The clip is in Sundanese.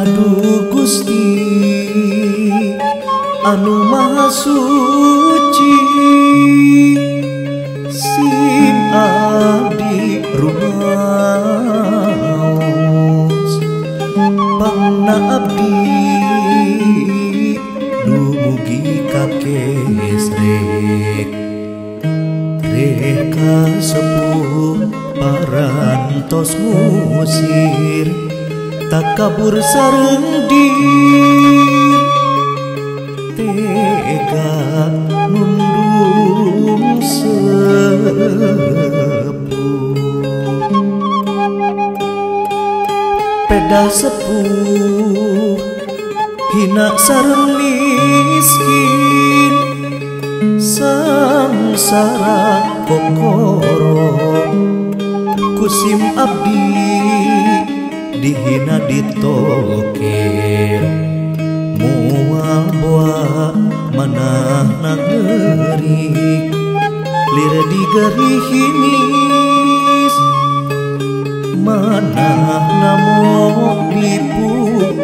Aduh Gusti anu maha suci, sim abdi rumaos pangna abdi dumugi ka kesrek reka sepuh parantos musir tak kabur sareng dir tega nundung sepuh peda sepuh hina sareng miskin samsara kokoro kusim abdi dihina ditokir moal boa manah nangeurik lir digerihinis manah namok dipuh